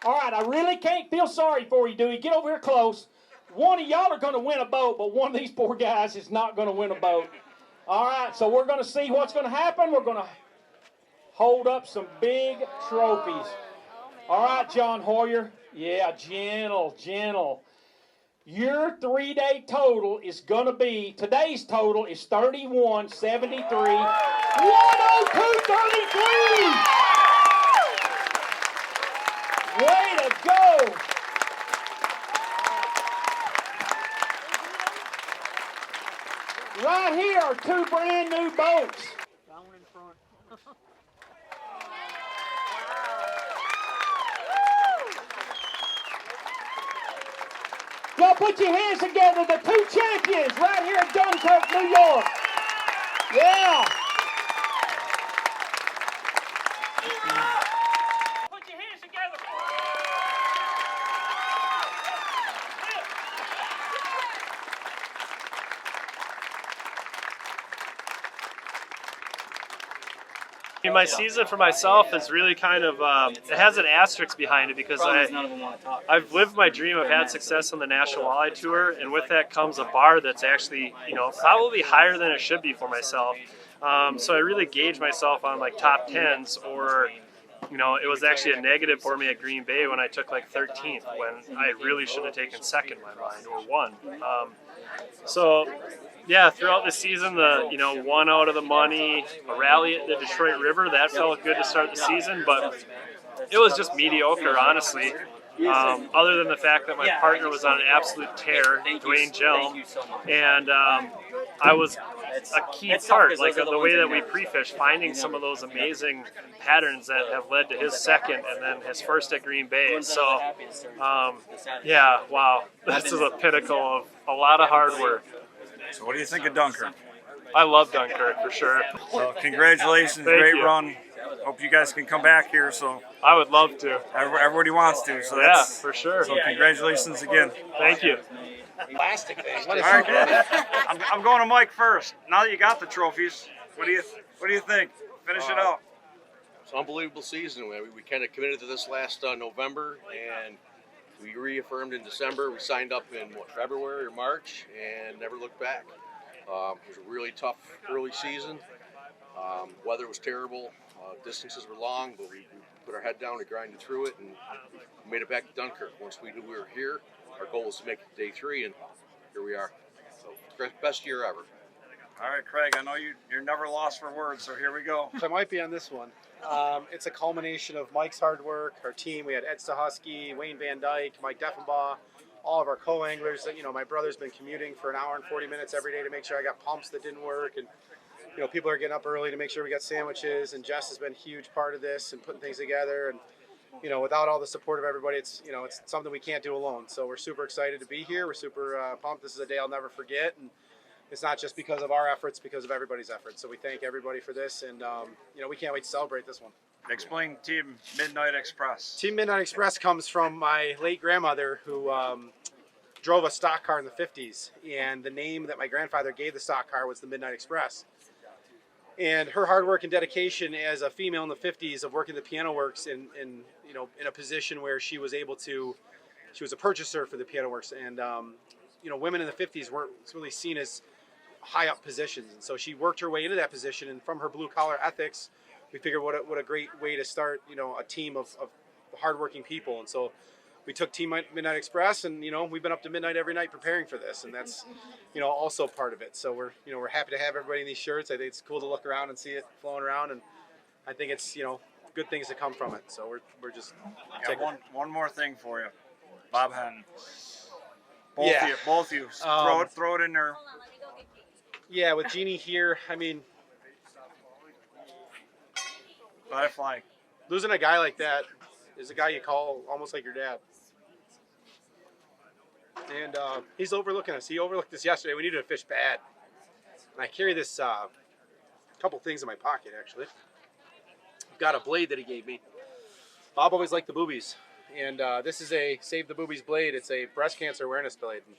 All right, I really can't feel sorry for you, Dewey. Get over here close. One of y'all are going to win a boat, but one of these poor guys is not going to win a boat. All right, so we're going to see what's going to happen. We're going to hold up some big trophies. All right, John Hoyer. Yeah, gentle, gentle. Your 3-day total is going to be, today's total is 31.73, 102.33. Way to go. Right here are 2 brand new boats. That one in front. Y'all put your hands together, the 2 champions right here at Dunkirk, New York. Yeah. Put your hands together. My season for myself is really kind of, it has an asterisk behind it because I've lived my dream. I've had success on the National Walleye Tour, and with that comes a bar that's actually, probably higher than it should be for myself. So I really gauge myself on like top 10s, or, it was actually a negative for me at Green Bay when I took like 13th, when I really should have taken second in my mind, or won. So yeah, throughout the season, the one out of the money, a rally at the Detroit River, that felt good to start the season, but it was just mediocre, honestly. Other than the fact that my partner was on an absolute tear, Dwayne Jelm, and I was a key part, like the way that we pre-fish, finding some of those amazing patterns that have led to his second and then his first at Green Bay. So, yeah, wow, this is a pinnacle of a lot of hard work. So what do you think of Dunkirk? I love Dunkirk for sure. So congratulations, great run. Hope you guys can come back here. So I would love to. Everybody wants to. So yeah, for sure. So congratulations again. Thank you. Plastic thing. All right, I'm going to Mike first. Now that you got the trophies, what do you think? Finish it out. It's an unbelievable season. We kind of committed to this last November, and we reaffirmed in December. We signed up in February or March, and never looked back. It was a really tough early season. Weather was terrible. Distances were long, but we put our head down and grinded through it, and we made it back to Dunkirk. Once we knew we were here, our goal was to make it to day 3, and here we are. So, best year ever. All right, Craig, I know you're never lost for words, so here we go. I might be on this one. It's a culmination of Mike's hard work, our team. We had Ed Stahusky, Wayne Van Dyke, Mike Deffenbaugh, all of our co-anglers. My brother's been commuting for an hour and 40 minutes every day to make sure I got pumps that didn't work, and people are getting up early to make sure we got sandwiches, and Jess has been a huge part of this and putting things together. And without all the support of everybody, it's something we can't do alone. So we're super excited to be here. We're super pumped. This is a day I'll never forget, and it's not just because of our efforts, because of everybody's efforts. So we thank everybody for this, and we can't wait to celebrate this one. Explain Team Midnight Express. Team Midnight Express comes from my late grandmother, who drove a stock car in the 50s, and the name that my grandfather gave the stock car was the Midnight Express. And her hard work and dedication as a female in the 50s of working the piano works in a position where she was a purchaser for the piano works, and women in the 50s weren't really seen as high up positions, and so she worked her way into that position. And from her blue collar ethics, we figured what a great way to start a team of hardworking people. And so we took Team Midnight Express, and we've been up to midnight every night preparing for this, and that's also part of it. So we're happy to have everybody in these shirts. I think it's cool to look around and see it flowing around, and I think it's good things to come from it. So we're just one more thing for you, Bob Henn. Both of you. Throw it in there. Yeah, with Jeannie here, Let it fly. Losing a guy like that is a guy you call almost like your dad. And he's overlooking us. He overlooked us yesterday. We needed to fish bad. And I carry this couple things in my pocket, actually. I've got a blade that he gave me. Bob always liked the boobies. And this is a Save the Boobies blade. It's a breast cancer awareness blade. And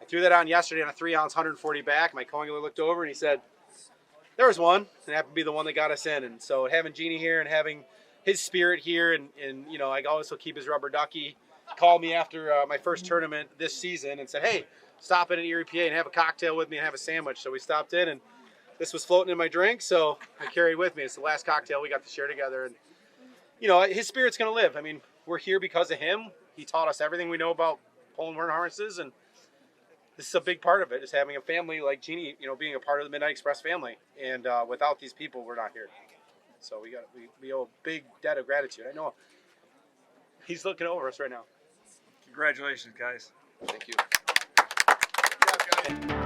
I threw that on yesterday on a 3-ounce 140 back. My co-angler looked over and he said, there was one. And it happened to be the one that got us in. And so having Jeannie here and having his spirit here, and you know, I also keep his rubber ducky. Called me after my first tournament this season and said, hey, stop in at Erie, PA and have a cocktail with me and have a sandwich. So we stopped in, and this was floating in my drink, so I carried with me. It's the last cocktail we got to share together, and you know, his spirit's going to live. I mean, we're here because of him. He taught us everything we know about pulling wearing harnesses, and this is a big part of it, is having a family like Jeannie, you know, being a part of the Midnight Express family. And without these people, we're not here. So we owe a big debt of gratitude. I know he's looking over us right now. Congratulations, guys. Thank you. Yeah, guys.